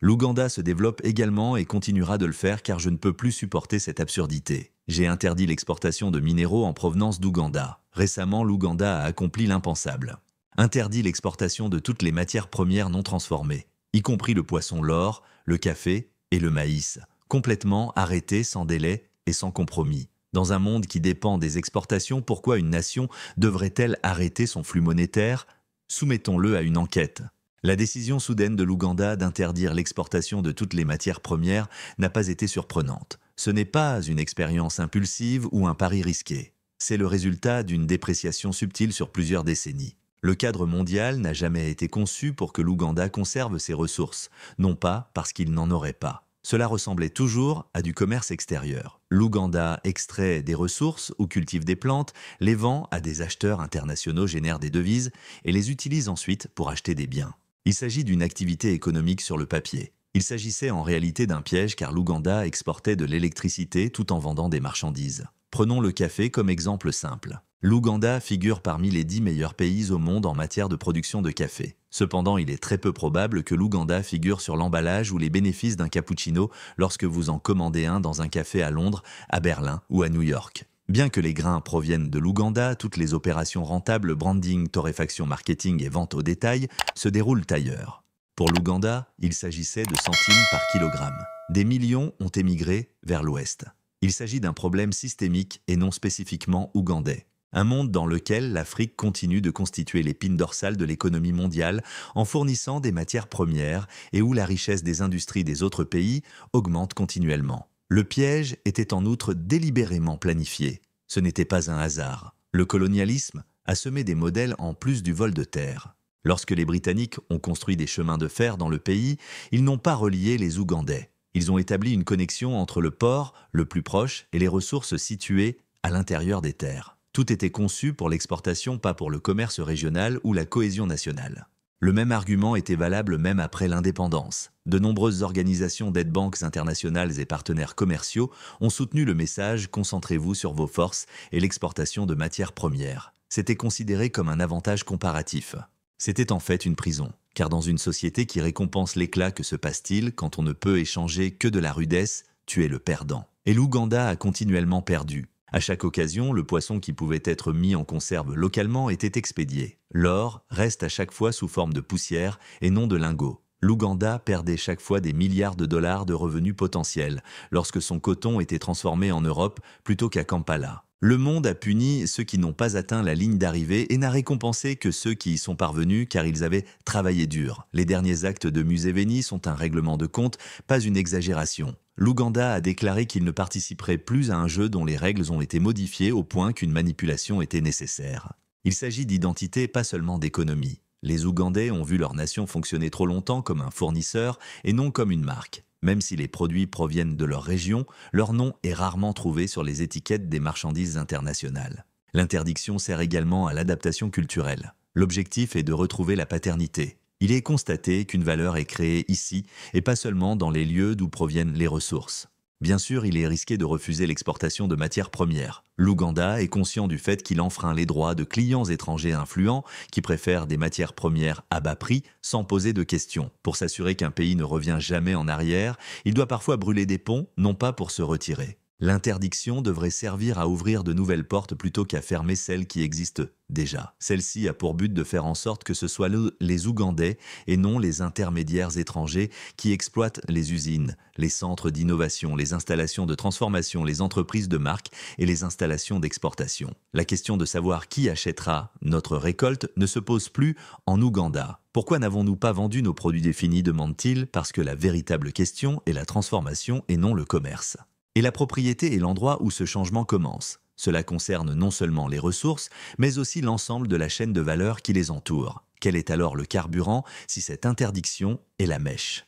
L'Ouganda se développe également et continuera de le faire car je ne peux plus supporter cette absurdité. J'ai interdit l'exportation de minéraux en provenance d'Ouganda. Récemment, l'Ouganda a accompli l'impensable. Interdit l'exportation de toutes les matières premières non transformées, y compris le poisson, l'or, le café et le maïs, complètement arrêté sans délai et sans compromis. Dans un monde qui dépend des exportations, pourquoi une nation devrait-elle arrêter son flux monétaire? Soumettons-le à une enquête. La décision soudaine de l'Ouganda d'interdire l'exportation de toutes les matières premières n'a pas été surprenante. Ce n'est pas une expérience impulsive ou un pari risqué. C'est le résultat d'une dépréciation subtile sur plusieurs décennies. Le cadre mondial n'a jamais été conçu pour que l'Ouganda conserve ses ressources, non pas parce qu'il n'en aurait pas. Cela ressemblait toujours à du commerce extérieur. L'Ouganda extrait des ressources ou cultive des plantes, les vend à des acheteurs internationaux, génère des devises et les utilise ensuite pour acheter des biens. Il s'agit d'une activité économique sur le papier. Il s'agissait en réalité d'un piège car l'Ouganda exportait de l'électricité tout en vendant des marchandises. Prenons le café comme exemple simple. L'Ouganda figure parmi les 10 meilleurs pays au monde en matière de production de café. Cependant, il est très peu probable que l'Ouganda figure sur l'emballage ou les bénéfices d'un cappuccino lorsque vous en commandez un dans un café à Londres, à Berlin ou à New York. Bien que les grains proviennent de l'Ouganda, toutes les opérations rentables, branding, torréfaction, marketing et vente au détail se déroulent ailleurs. Pour l'Ouganda, il s'agissait de centimes par kilogramme. Des millions ont émigré vers l'Ouest. Il s'agit d'un problème systémique et non spécifiquement ougandais. Un monde dans lequel l'Afrique continue de constituer l'épine dorsale de l'économie mondiale en fournissant des matières premières et où la richesse des industries des autres pays augmente continuellement. Le piège était en outre délibérément planifié. Ce n'était pas un hasard. Le colonialisme a semé des modèles en plus du vol de terre. Lorsque les Britanniques ont construit des chemins de fer dans le pays, ils n'ont pas relié les Ougandais. Ils ont établi une connexion entre le port, le plus proche, et les ressources situées à l'intérieur des terres. Tout était conçu pour l'exportation, pas pour le commerce régional ou la cohésion nationale. Le même argument était valable même après l'indépendance. De nombreuses organisations d'aide-banques internationales et partenaires commerciaux ont soutenu le message « Concentrez-vous sur vos forces et l'exportation de matières premières ». C'était considéré comme un avantage comparatif. C'était en fait une prison, car dans une société qui récompense l'éclat, que se passe-t-il quand on ne peut échanger que de la rudesse? Tu es le perdant. Et l'Ouganda a continuellement perdu. À chaque occasion, le poisson qui pouvait être mis en conserve localement était expédié. L'or reste à chaque fois sous forme de poussière et non de lingots. L'Ouganda perdait chaque fois des milliards de dollars de revenus potentiels lorsque son coton était transformé en Europe plutôt qu'à Kampala. Le monde a puni ceux qui n'ont pas atteint la ligne d'arrivée et n'a récompensé que ceux qui y sont parvenus car ils avaient travaillé dur. Les derniers actes de Museveni sont un règlement de compte, pas une exagération. L'Ouganda a déclaré qu'il ne participerait plus à un jeu dont les règles ont été modifiées au point qu'une manipulation était nécessaire. Il s'agit d'identité, pas seulement d'économie. Les Ougandais ont vu leur nation fonctionner trop longtemps comme un fournisseur et non comme une marque. Même si les produits proviennent de leur région, leur nom est rarement trouvé sur les étiquettes des marchandises internationales. L'interdiction sert également à l'adaptation culturelle. L'objectif est de retrouver la paternité. Il est constaté qu'une valeur est créée ici et pas seulement dans les lieux d'où proviennent les ressources. Bien sûr, il est risqué de refuser l'exportation de matières premières. L'Ouganda est conscient du fait qu'il enfreint les droits de clients étrangers influents qui préfèrent des matières premières à bas prix sans poser de questions. Pour s'assurer qu'un pays ne revient jamais en arrière, il doit parfois brûler des ponts, non pas pour se retirer. L'interdiction devrait servir à ouvrir de nouvelles portes plutôt qu'à fermer celles qui existent déjà. Celle-ci a pour but de faire en sorte que ce soit les Ougandais et non les intermédiaires étrangers qui exploitent les usines, les centres d'innovation, les installations de transformation, les entreprises de marque et les installations d'exportation. La question de savoir qui achètera notre récolte ne se pose plus en Ouganda. Pourquoi n'avons-nous pas vendu nos produits définis, demande-t-il, parce que la véritable question est la transformation et non le commerce. Et la propriété est l'endroit où ce changement commence. Cela concerne non seulement les ressources, mais aussi l'ensemble de la chaîne de valeur qui les entoure. Quel est alors le carburant si cette interdiction est la mèche?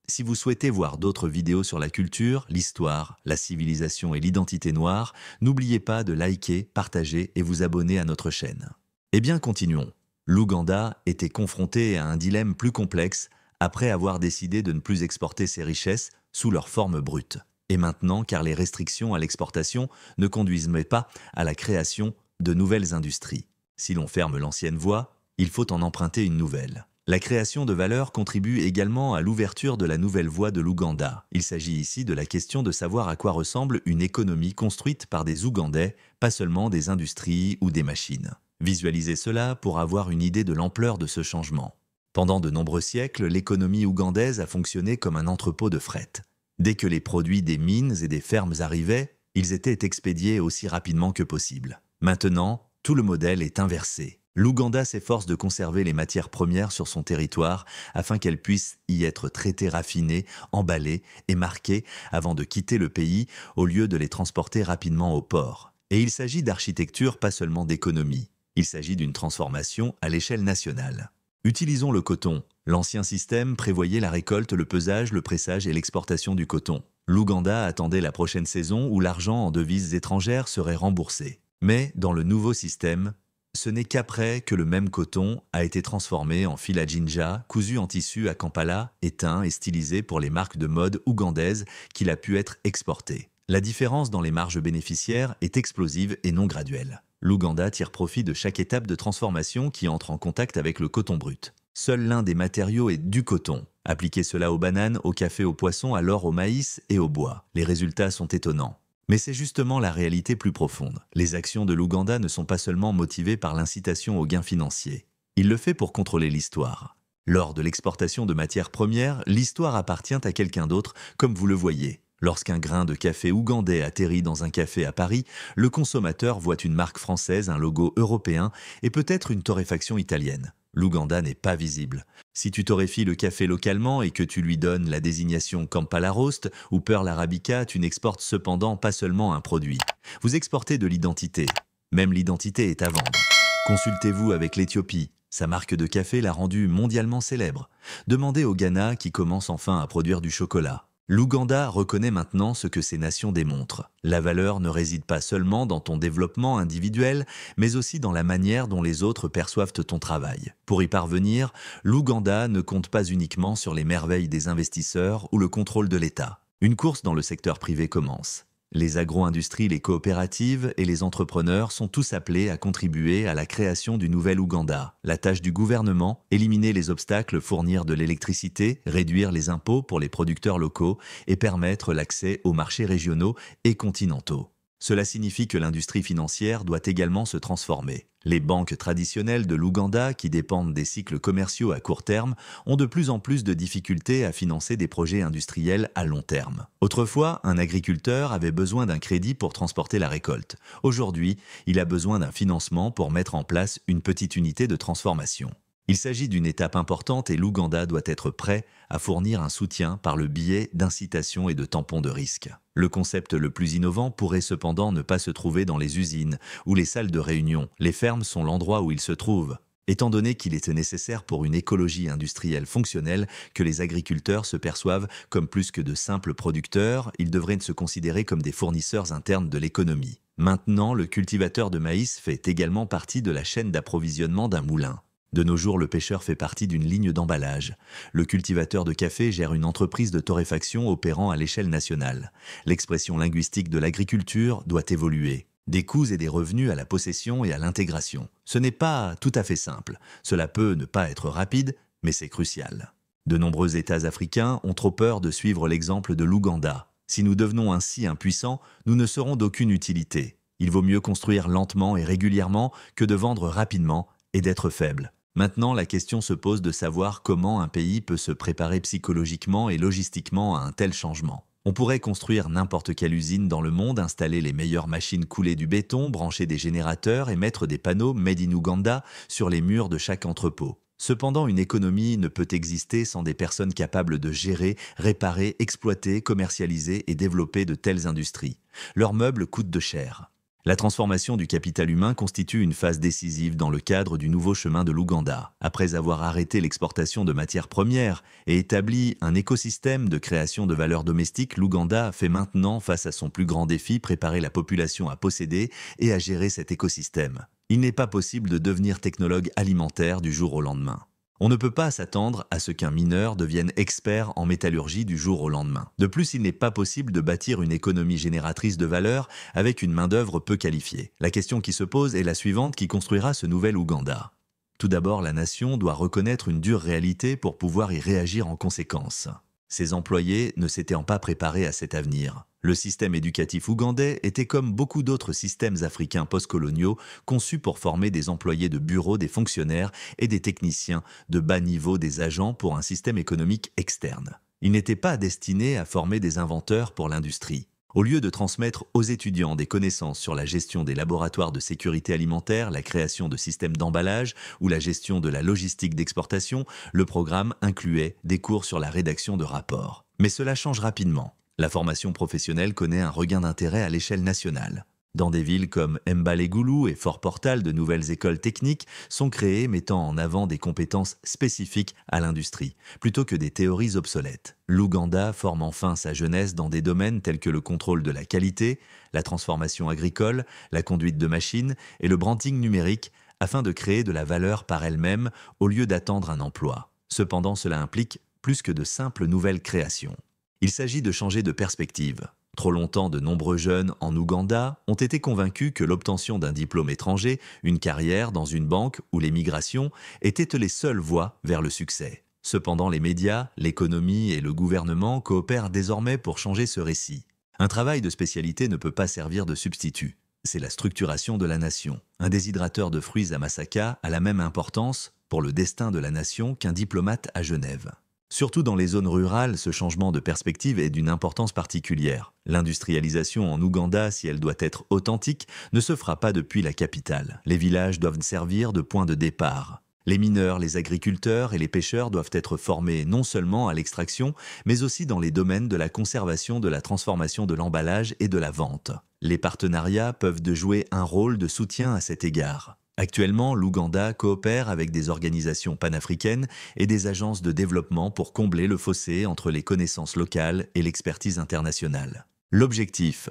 Si vous souhaitez voir d'autres vidéos sur la culture, l'histoire, la civilisation et l'identité noire, n'oubliez pas de liker, partager et vous abonner à notre chaîne. Eh bien, continuons. L'Ouganda était confronté à un dilemme plus complexe après avoir décidé de ne plus exporter ses richesses sous leur forme brute. Et maintenant, car les restrictions à l'exportation ne conduisent pas à la création de nouvelles industries. Si l'on ferme l'ancienne voie, il faut en emprunter une nouvelle. La création de valeur contribue également à l'ouverture de la nouvelle voie de l'Ouganda. Il s'agit ici de la question de savoir à quoi ressemble une économie construite par des Ougandais, pas seulement des industries ou des machines. Visualisez cela pour avoir une idée de l'ampleur de ce changement. Pendant de nombreux siècles, l'économie ougandaise a fonctionné comme un entrepôt de fret. Dès que les produits des mines et des fermes arrivaient, ils étaient expédiés aussi rapidement que possible. Maintenant, tout le modèle est inversé. L'Ouganda s'efforce de conserver les matières premières sur son territoire afin qu'elles puissent y être traitées, raffinées, emballées et marquées avant de quitter le pays au lieu de les transporter rapidement au port. Et il s'agit d'architecture, pas seulement d'économie. Il s'agit d'une transformation à l'échelle nationale. Utilisons le coton. L'ancien système prévoyait la récolte, le pesage, le pressage et l'exportation du coton. L'Ouganda attendait la prochaine saison où l'argent en devises étrangères serait remboursé. Mais dans le nouveau système, ce n'est qu'après que le même coton a été transformé en fil à jinja, cousu en tissu à Kampala, éteint et stylisé pour les marques de mode ougandaises qu'il a pu être exporté. La différence dans les marges bénéficiaires est explosive et non graduelle. L'Ouganda tire profit de chaque étape de transformation qui entre en contact avec le coton brut. Seul l'un des matériaux est du coton. Appliquez cela aux bananes, au café, aux poissons, alors au maïs et au bois. Les résultats sont étonnants. Mais c'est justement la réalité plus profonde. Les actions de l'Ouganda ne sont pas seulement motivées par l'incitation au gain financier. Il le fait pour contrôler l'histoire. Lors de l'exportation de matières premières, l'histoire appartient à quelqu'un d'autre, comme vous le voyez. Lorsqu'un grain de café ougandais atterrit dans un café à Paris, le consommateur voit une marque française, un logo européen et peut-être une torréfaction italienne. L'Ouganda n'est pas visible. Si tu torréfies le café localement et que tu lui donnes la désignation Kampala Roast ou Pearl Arabica, tu n'exportes cependant pas seulement un produit. Vous exportez de l'identité. Même l'identité est à vendre. Consultez-vous avec l'Éthiopie. Sa marque de café l'a rendu mondialement célèbre. Demandez au Ghana qui commence enfin à produire du chocolat. L'Ouganda reconnaît maintenant ce que ces nations démontrent. La valeur ne réside pas seulement dans ton développement individuel, mais aussi dans la manière dont les autres perçoivent ton travail. Pour y parvenir, l'Ouganda ne compte pas uniquement sur les merveilles des investisseurs ou le contrôle de l'État. Une course dans le secteur privé commence. Les agro-industries, les coopératives et les entrepreneurs sont tous appelés à contribuer à la création du nouvel Ouganda. La tâche du gouvernement, éliminer les obstacles, fournir de l'électricité, réduire les impôts pour les producteurs locaux et permettre l'accès aux marchés régionaux et continentaux. Cela signifie que l'industrie financière doit également se transformer. Les banques traditionnelles de l'Ouganda, qui dépendent des cycles commerciaux à court terme, ont de plus en plus de difficultés à financer des projets industriels à long terme. Autrefois, un agriculteur avait besoin d'un crédit pour transporter la récolte. Aujourd'hui, il a besoin d'un financement pour mettre en place une petite unité de transformation. Il s'agit d'une étape importante et l'Ouganda doit être prêt à fournir un soutien par le biais d'incitations et de tampons de risque. Le concept le plus innovant pourrait cependant ne pas se trouver dans les usines ou les salles de réunion. Les fermes sont l'endroit où ils se trouvent. Étant donné qu'il était nécessaire pour une écologie industrielle fonctionnelle que les agriculteurs se perçoivent comme plus que de simples producteurs, ils devraient se considérer comme des fournisseurs internes de l'économie. Maintenant, le cultivateur de maïs fait également partie de la chaîne d'approvisionnement d'un moulin. De nos jours, le pêcheur fait partie d'une ligne d'emballage. Le cultivateur de café gère une entreprise de torréfaction opérant à l'échelle nationale. L'expression linguistique de l'agriculture doit évoluer. Des coûts et des revenus à la possession et à l'intégration. Ce n'est pas tout à fait simple. Cela peut ne pas être rapide, mais c'est crucial. De nombreux États africains ont trop peur de suivre l'exemple de l'Ouganda. Si nous devenons ainsi impuissants, nous ne serons d'aucune utilité. Il vaut mieux construire lentement et régulièrement que de vendre rapidement et d'être faible. Maintenant, la question se pose de savoir comment un pays peut se préparer psychologiquement et logistiquement à un tel changement. On pourrait construire n'importe quelle usine dans le monde, installer les meilleures machines, couler du béton, brancher des générateurs et mettre des panneaux Made in Ouganda sur les murs de chaque entrepôt. Cependant, une économie ne peut exister sans des personnes capables de gérer, réparer, exploiter, commercialiser et développer de telles industries. Leurs meubles coûtent de cher. La transformation du capital humain constitue une phase décisive dans le cadre du nouveau chemin de l'Ouganda. Après avoir arrêté l'exportation de matières premières et établi un écosystème de création de valeur domestique, l'Ouganda fait maintenant face à son plus grand défi, préparer la population à posséder et à gérer cet écosystème. Il n'est pas possible de devenir technologue alimentaire du jour au lendemain. On ne peut pas s'attendre à ce qu'un mineur devienne expert en métallurgie du jour au lendemain. De plus, il n'est pas possible de bâtir une économie génératrice de valeur avec une main-d'œuvre peu qualifiée. La question qui se pose est la suivante: qui construira ce nouvel Ouganda? Tout d'abord, la nation doit reconnaître une dure réalité pour pouvoir y réagir en conséquence. Ses employés ne s'étant pas préparés à cet avenir. Le système éducatif ougandais était comme beaucoup d'autres systèmes africains postcoloniaux conçus pour former des employés de bureau, des fonctionnaires et des techniciens de bas niveau, des agents pour un système économique externe. Il n'était pas destiné à former des inventeurs pour l'industrie. Au lieu de transmettre aux étudiants des connaissances sur la gestion des laboratoires de sécurité alimentaire, la création de systèmes d'emballage ou la gestion de la logistique d'exportation, le programme incluait des cours sur la rédaction de rapports. Mais cela change rapidement. La formation professionnelle connaît un regain d'intérêt à l'échelle nationale. Dans des villes comme Mbale-Gulu et Fort-Portal, de nouvelles écoles techniques sont créées mettant en avant des compétences spécifiques à l'industrie, plutôt que des théories obsolètes. L'Ouganda forme enfin sa jeunesse dans des domaines tels que le contrôle de la qualité, la transformation agricole, la conduite de machines et le branding numérique, afin de créer de la valeur par elle-même au lieu d'attendre un emploi. Cependant, cela implique plus que de simples nouvelles créations. Il s'agit de changer de perspective. Trop longtemps, de nombreux jeunes en Ouganda ont été convaincus que l'obtention d'un diplôme étranger, une carrière dans une banque ou l'émigration étaient les seules voies vers le succès. Cependant, les médias, l'économie et le gouvernement coopèrent désormais pour changer ce récit. Un travail de spécialité ne peut pas servir de substitut. C'est la structuration de la nation. Un déshydrateur de fruits à Masaka a la même importance pour le destin de la nation qu'un diplomate à Genève. Surtout dans les zones rurales, ce changement de perspective est d'une importance particulière. L'industrialisation en Ouganda, si elle doit être authentique, ne se fera pas depuis la capitale. Les villages doivent servir de point de départ. Les mineurs, les agriculteurs et les pêcheurs doivent être formés non seulement à l'extraction, mais aussi dans les domaines de la conservation, de la transformation de l'emballage et de la vente. Les partenariats peuvent jouer un rôle de soutien à cet égard. Actuellement, l'Ouganda coopère avec des organisations panafricaines et des agences de développement pour combler le fossé entre les connaissances locales et l'expertise internationale. L'objectif :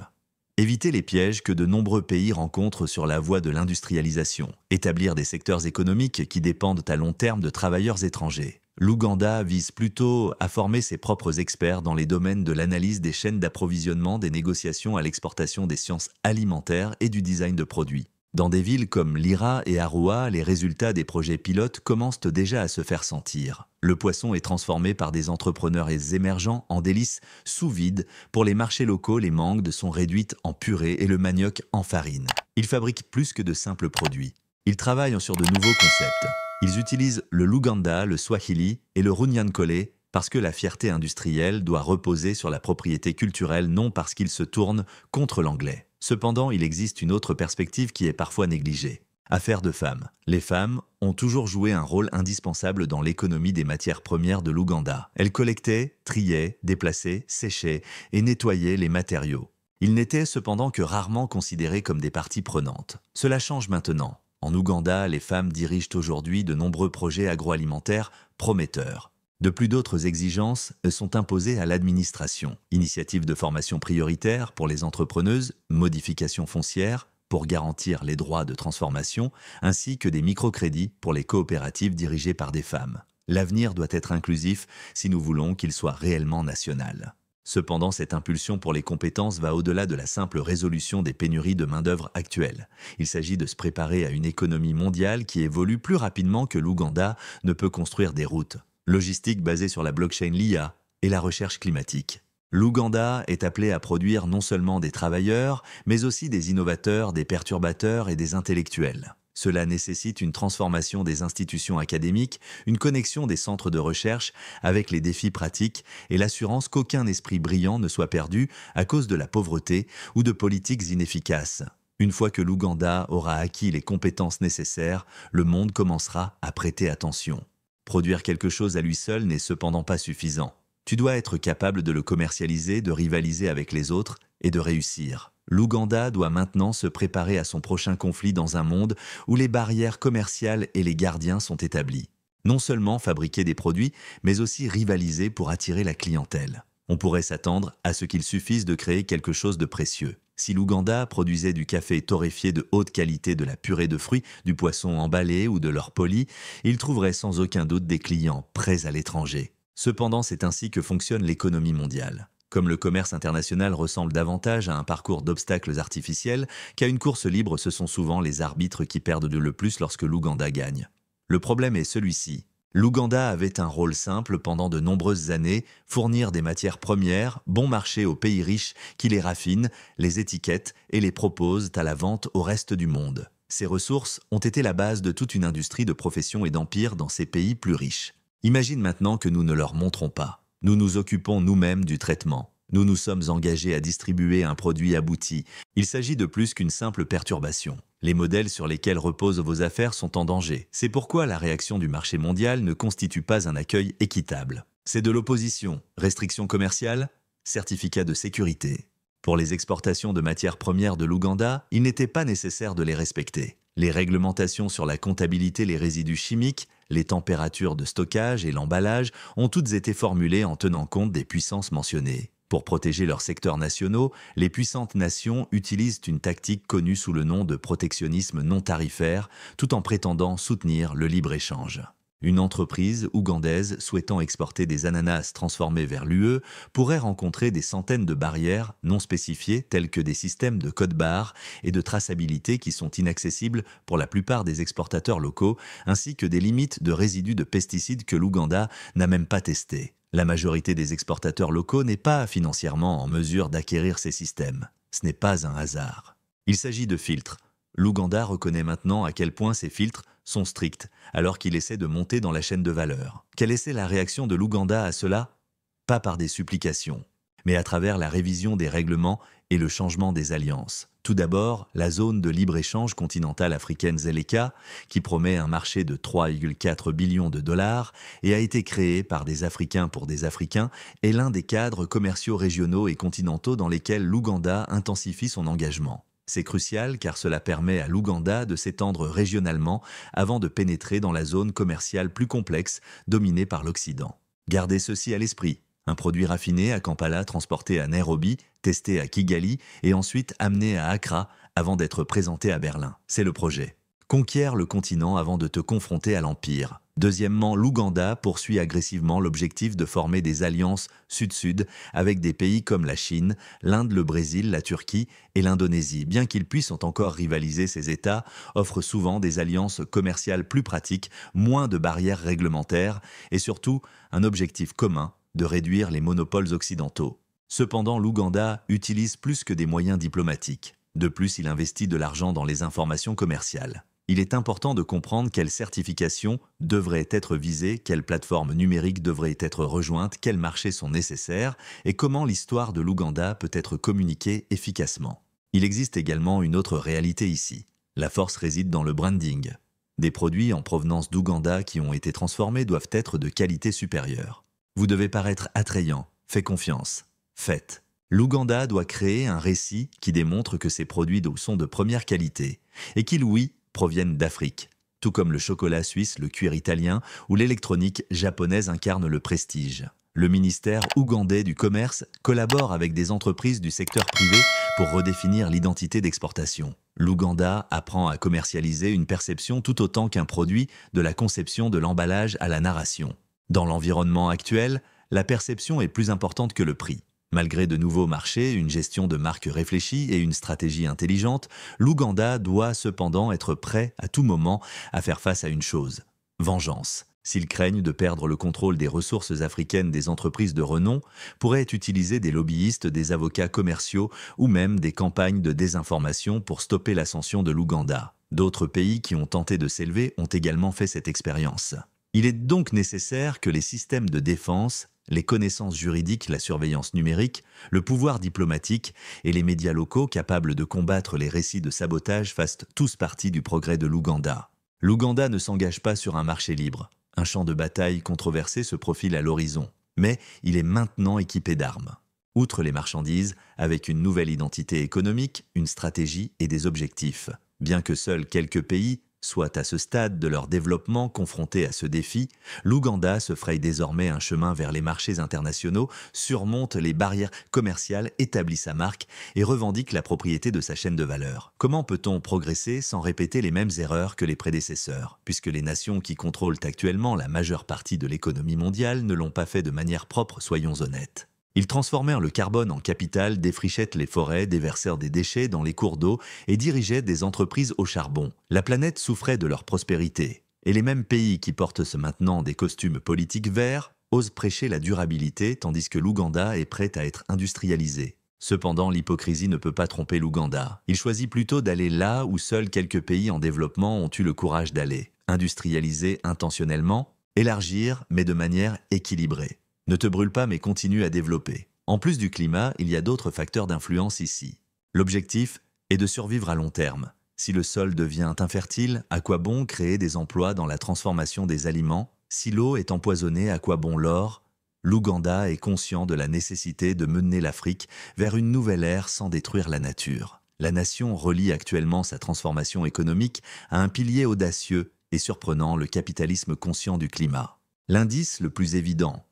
éviter les pièges que de nombreux pays rencontrent sur la voie de l'industrialisation, établir des secteurs économiques qui dépendent à long terme de travailleurs étrangers. L'Ouganda vise plutôt à former ses propres experts dans les domaines de l'analyse des chaînes d'approvisionnement, des négociations à l'exportation, des sciences alimentaires et du design de produits. Dans des villes comme Lira et Arua, les résultats des projets pilotes commencent déjà à se faire sentir. Le poisson est transformé par des entrepreneurs émergents en délices sous vide. Pour les marchés locaux, les mangues sont réduites en purée et le manioc en farine. Ils fabriquent plus que de simples produits. Ils travaillent sur de nouveaux concepts. Ils utilisent le Luganda, le Swahili et le Runyankole parce que la fierté industrielle doit reposer sur la propriété culturelle, non parce qu'ils se tournent contre l'anglais. Cependant, il existe une autre perspective qui est parfois négligée. Affaire de femmes. Les femmes ont toujours joué un rôle indispensable dans l'économie des matières premières de l'Ouganda. Elles collectaient, triaient, déplaçaient, séchaient et nettoyaient les matériaux. Ils n'étaient cependant que rarement considérés comme des parties prenantes. Cela change maintenant. En Ouganda, les femmes dirigent aujourd'hui de nombreux projets agroalimentaires prometteurs. De plus d'autres exigences sont imposées à l'administration. Initiatives de formation prioritaire pour les entrepreneuses, modifications foncières pour garantir les droits de transformation, ainsi que des microcrédits pour les coopératives dirigées par des femmes. L'avenir doit être inclusif si nous voulons qu'il soit réellement national. Cependant, cette impulsion pour les compétences va au-delà de la simple résolution des pénuries de main-d'œuvre actuelles. Il s'agit de se préparer à une économie mondiale qui évolue plus rapidement que l'Ouganda ne peut construire des routes. Logistique basée sur la blockchain, l'IA et la recherche climatique. L'Ouganda est appelé à produire non seulement des travailleurs, mais aussi des innovateurs, des perturbateurs et des intellectuels. Cela nécessite une transformation des institutions académiques, une connexion des centres de recherche avec les défis pratiques et l'assurance qu'aucun esprit brillant ne soit perdu à cause de la pauvreté ou de politiques inefficaces. Une fois que l'Ouganda aura acquis les compétences nécessaires, le monde commencera à prêter attention. Produire quelque chose à lui seul n'est cependant pas suffisant. Tu dois être capable de le commercialiser, de rivaliser avec les autres et de réussir. L'Ouganda doit maintenant se préparer à son prochain conflit dans un monde où les barrières commerciales et les gardiens sont établis. Non seulement fabriquer des produits, mais aussi rivaliser pour attirer la clientèle. On pourrait s'attendre à ce qu'il suffise de créer quelque chose de précieux. Si l'Ouganda produisait du café torréfié de haute qualité, de la purée de fruits, du poisson emballé ou de l'or poli, il trouverait sans aucun doute des clients prêts à l'étranger. Cependant, c'est ainsi que fonctionne l'économie mondiale. Comme le commerce international ressemble davantage à un parcours d'obstacles artificiels qu'à une course libre, ce sont souvent les arbitres qui perdent le plus lorsque l'Ouganda gagne. Le problème est celui-ci. L'Ouganda avait un rôle simple pendant de nombreuses années, fournir des matières premières, bon marché aux pays riches qui les raffinent, les étiquettent et les proposent à la vente au reste du monde. Ces ressources ont été la base de toute une industrie de profession et d'empire dans ces pays plus riches. Imagine maintenant que nous ne leur montrons pas. Nous nous occupons nous-mêmes du traitement. Nous nous sommes engagés à distribuer un produit abouti. Il s'agit de plus qu'une simple perturbation. Les modèles sur lesquels reposent vos affaires sont en danger. C'est pourquoi la réaction du marché mondial ne constitue pas un accueil équitable. C'est de l'opposition, restrictions commerciales, certificats de sécurité. Pour les exportations de matières premières de l'Ouganda, il n'était pas nécessaire de les respecter. Les réglementations sur la comptabilité, les résidus chimiques, les températures de stockage et l'emballage ont toutes été formulées en tenant compte des puissances mentionnées. Pour protéger leurs secteurs nationaux, les puissantes nations utilisent une tactique connue sous le nom de protectionnisme non tarifaire, tout en prétendant soutenir le libre-échange. Une entreprise ougandaise souhaitant exporter des ananas transformés vers l'UE pourrait rencontrer des centaines de barrières non spécifiées telles que des systèmes de code-barres et de traçabilité qui sont inaccessibles pour la plupart des exportateurs locaux, ainsi que des limites de résidus de pesticides que l'Ouganda n'a même pas testés. La majorité des exportateurs locaux n'est pas financièrement en mesure d'acquérir ces systèmes. Ce n'est pas un hasard. Il s'agit de filtres. L'Ouganda reconnaît maintenant à quel point ces filtres sont stricts, alors qu'il essaie de monter dans la chaîne de valeur. Quelle est la réaction de l'Ouganda à cela? Pas par des supplications, mais à travers la révision des règlements et le changement des alliances. Tout d'abord, la zone de libre-échange continentale africaine ZLECA, qui promet un marché de 3,4 billions de dollars et a été créée par des Africains pour des Africains, est l'un des cadres commerciaux régionaux et continentaux dans lesquels l'Ouganda intensifie son engagement. C'est crucial car cela permet à l'Ouganda de s'étendre régionalement avant de pénétrer dans la zone commerciale plus complexe dominée par l'Occident. Gardez ceci à l'esprit. Un produit raffiné à Kampala transporté à Nairobi, testé à Kigali et ensuite amené à Accra avant d'être présenté à Berlin. C'est le projet. Conquiert le continent avant de te confronter à l'Empire. Deuxièmement, l'Ouganda poursuit agressivement l'objectif de former des alliances sud-sud avec des pays comme la Chine, l'Inde, le Brésil, la Turquie et l'Indonésie. Bien qu'ils puissent encore rivaliser, ces États offrent souvent des alliances commerciales plus pratiques, moins de barrières réglementaires et surtout un objectif commun de réduire les monopoles occidentaux. Cependant, l'Ouganda utilise plus que des moyens diplomatiques. De plus, il investit de l'argent dans les informations commerciales. Il est important de comprendre quelles certifications devraient être visées, quelles plateformes numériques devraient être rejointes, quels marchés sont nécessaires et comment l'histoire de l'Ouganda peut être communiquée efficacement. Il existe également une autre réalité ici. La force réside dans le branding. Des produits en provenance d'Ouganda qui ont été transformés doivent être de qualité supérieure. Vous devez paraître attrayant, faites confiance, faites. L'Ouganda doit créer un récit qui démontre que ces produits sont de première qualité et qu'ils, oui, proviennent d'Afrique, tout comme le chocolat suisse, le cuir italien ou l'électronique japonaise incarne le prestige. Le ministère ougandais du Commerce collabore avec des entreprises du secteur privé pour redéfinir l'identité d'exportation. L'Ouganda apprend à commercialiser une perception tout autant qu'un produit, de la conception de l'emballage à la narration. Dans l'environnement actuel, la perception est plus importante que le prix. Malgré de nouveaux marchés, une gestion de marque réfléchie et une stratégie intelligente, l'Ouganda doit cependant être prêt à tout moment à faire face à une chose: vengeance. S'ils craignent de perdre le contrôle des ressources africaines, des entreprises de renom pourraient utiliser des lobbyistes, des avocats commerciaux ou même des campagnes de désinformation pour stopper l'ascension de l'Ouganda. D'autres pays qui ont tenté de s'élever ont également fait cette expérience. Il est donc nécessaire que les systèmes de défense, les connaissances juridiques, la surveillance numérique, le pouvoir diplomatique et les médias locaux capables de combattre les récits de sabotage fassent tous partie du progrès de l'Ouganda. L'Ouganda ne s'engage pas sur un marché libre. Un champ de bataille controversé se profile à l'horizon, mais il est maintenant équipé d'armes. Outre les marchandises, avec une nouvelle identité économique, une stratégie et des objectifs. Bien que seuls quelques pays soient à ce stade de leur développement confrontés à ce défi, l'Ouganda se fraye désormais un chemin vers les marchés internationaux, surmonte les barrières commerciales, établit sa marque et revendique la propriété de sa chaîne de valeur. Comment peut-on progresser sans répéter les mêmes erreurs que les prédécesseurs, puisque les nations qui contrôlent actuellement la majeure partie de l'économie mondiale ne l'ont pas fait de manière propre, soyons honnêtes. Ils transformèrent le carbone en capital, défrichaient les forêts, déversèrent des déchets dans les cours d'eau et dirigeaient des entreprises au charbon. La planète souffrait de leur prospérité. Et les mêmes pays qui portent ce maintenant des costumes politiques verts osent prêcher la durabilité tandis que l'Ouganda est prêt à être industrialisé. Cependant, l'hypocrisie ne peut pas tromper l'Ouganda. Il choisit plutôt d'aller là où seuls quelques pays en développement ont eu le courage d'aller. Industrialiser intentionnellement, élargir mais de manière équilibrée. Ne te brûle pas mais continue à développer. En plus du climat, il y a d'autres facteurs d'influence ici. L'objectif est de survivre à long terme. Si le sol devient infertile, à quoi bon créer des emplois dans la transformation des aliments? Si l'eau est empoisonnée, à quoi bon l'or? L'Ouganda est conscient de la nécessité de mener l'Afrique vers une nouvelle ère sans détruire la nature. La nation relie actuellement sa transformation économique à un pilier audacieux et surprenant, le capitalisme conscient du climat. L'indice le plus évident.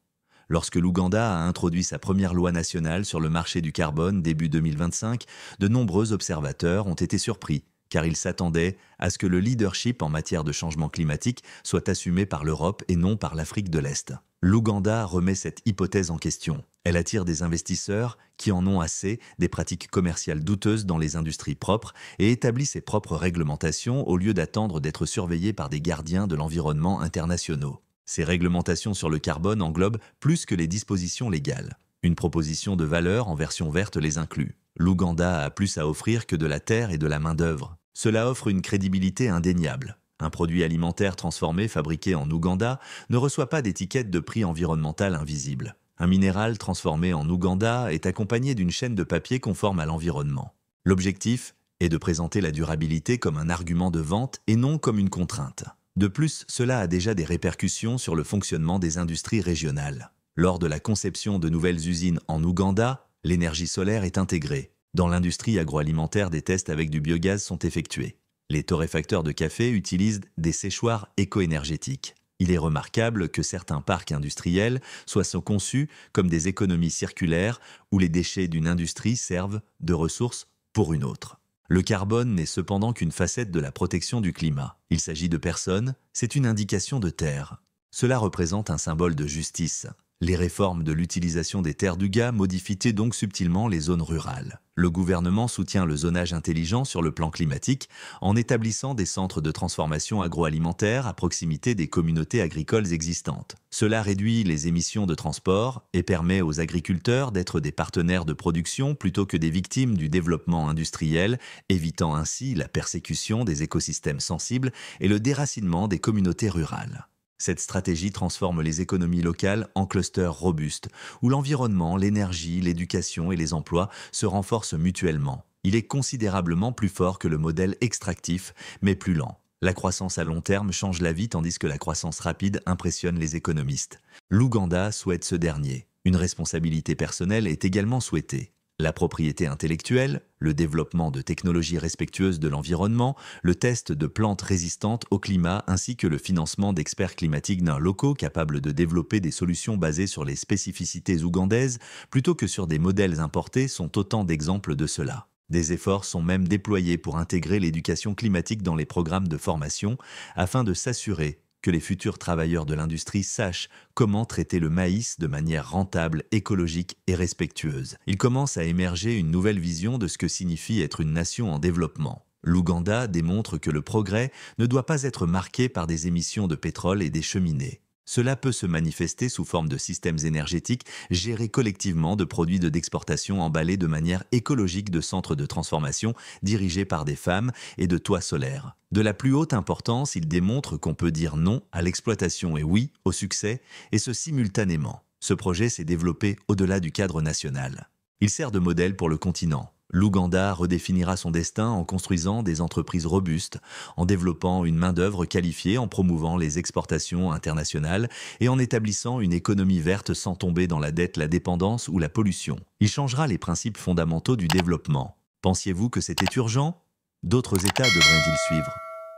Lorsque l'Ouganda a introduit sa première loi nationale sur le marché du carbone début 2025, de nombreux observateurs ont été surpris, car ils s'attendaient à ce que le leadership en matière de changement climatique soit assumé par l'Europe et non par l'Afrique de l'Est. L'Ouganda remet cette hypothèse en question. Elle attire des investisseurs qui en ont assez des pratiques commerciales douteuses dans les industries propres et établit ses propres réglementations au lieu d'attendre d'être surveillée par des gardiens de l'environnement internationaux. Ces réglementations sur le carbone englobent plus que les dispositions légales. Une proposition de valeur en version verte les inclut. L'Ouganda a plus à offrir que de la terre et de la main-d'œuvre. Cela offre une crédibilité indéniable. Un produit alimentaire transformé fabriqué en Ouganda ne reçoit pas d'étiquette de prix environnemental invisible. Un minéral transformé en Ouganda est accompagné d'une chaîne de papier conforme à l'environnement. L'objectif est de présenter la durabilité comme un argument de vente et non comme une contrainte. De plus, cela a déjà des répercussions sur le fonctionnement des industries régionales. Lors de la conception de nouvelles usines en Ouganda, l'énergie solaire est intégrée. Dans l'industrie agroalimentaire, des tests avec du biogaz sont effectués. Les torréfacteurs de café utilisent des séchoirs éco-énergétiques. Il est remarquable que certains parcs industriels soient conçus comme des économies circulaires où les déchets d'une industrie servent de ressources pour une autre. Le carbone n'est cependant qu'une facette de la protection du climat. Il s'agit de personnes, c'est une indication de terre. Cela représente un symbole de justice. Les réformes de l'utilisation des terres d'Uga modifient donc subtilement les zones rurales. Le gouvernement soutient le zonage intelligent sur le plan climatique en établissant des centres de transformation agroalimentaire à proximité des communautés agricoles existantes. Cela réduit les émissions de transport et permet aux agriculteurs d'être des partenaires de production plutôt que des victimes du développement industriel, évitant ainsi la persécution des écosystèmes sensibles et le déracinement des communautés rurales. Cette stratégie transforme les économies locales en clusters robustes, où l'environnement, l'énergie, l'éducation et les emplois se renforcent mutuellement. Il est considérablement plus fort que le modèle extractif, mais plus lent. La croissance à long terme change la vie tandis que la croissance rapide impressionne les économistes. L'Ouganda souhaite ce dernier. Une responsabilité personnelle est également souhaitée. La propriété intellectuelle, le développement de technologies respectueuses de l'environnement, le test de plantes résistantes au climat ainsi que le financement d'experts climatiques locaux capables de développer des solutions basées sur les spécificités ougandaises plutôt que sur des modèles importés sont autant d'exemples de cela. Des efforts sont même déployés pour intégrer l'éducation climatique dans les programmes de formation afin de s'assurer que les futurs travailleurs de l'industrie sachent comment traiter le maïs de manière rentable, écologique et respectueuse. Il commence à émerger une nouvelle vision de ce que signifie être une nation en développement. L'Ouganda démontre que le progrès ne doit pas être marqué par des émissions de pétrole et des cheminées. Cela peut se manifester sous forme de systèmes énergétiques gérés collectivement, de produits d'exportation emballés de manière écologique, de centres de transformation dirigés par des femmes et de toits solaires. De la plus haute importance, il démontre qu'on peut dire non à l'exploitation et oui au succès, et ce simultanément. Ce projet s'est développé au-delà du cadre national. Il sert de modèle pour le continent. L'Ouganda redéfinira son destin en construisant des entreprises robustes, en développant une main-d'œuvre qualifiée, en promouvant les exportations internationales et en établissant une économie verte sans tomber dans la dette, la dépendance ou la pollution. Il changera les principes fondamentaux du développement. Pensiez-vous que c'était urgent? D'autres États devraient-ils suivre?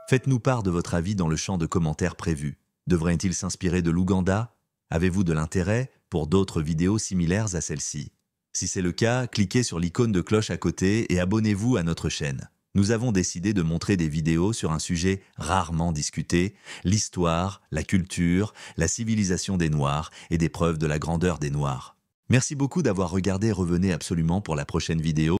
Faites-nous part de votre avis dans le champ de commentaires prévu. Devraient-ils s'inspirer de l'Ouganda? Avez-vous de l'intérêt pour d'autres vidéos similaires à celle-ci? Si c'est le cas, cliquez sur l'icône de cloche à côté et abonnez-vous à notre chaîne. Nous avons décidé de montrer des vidéos sur un sujet rarement discuté, l'histoire, la culture, la civilisation des Noirs et des preuves de la grandeur des Noirs. Merci beaucoup d'avoir regardé, revenez absolument pour la prochaine vidéo.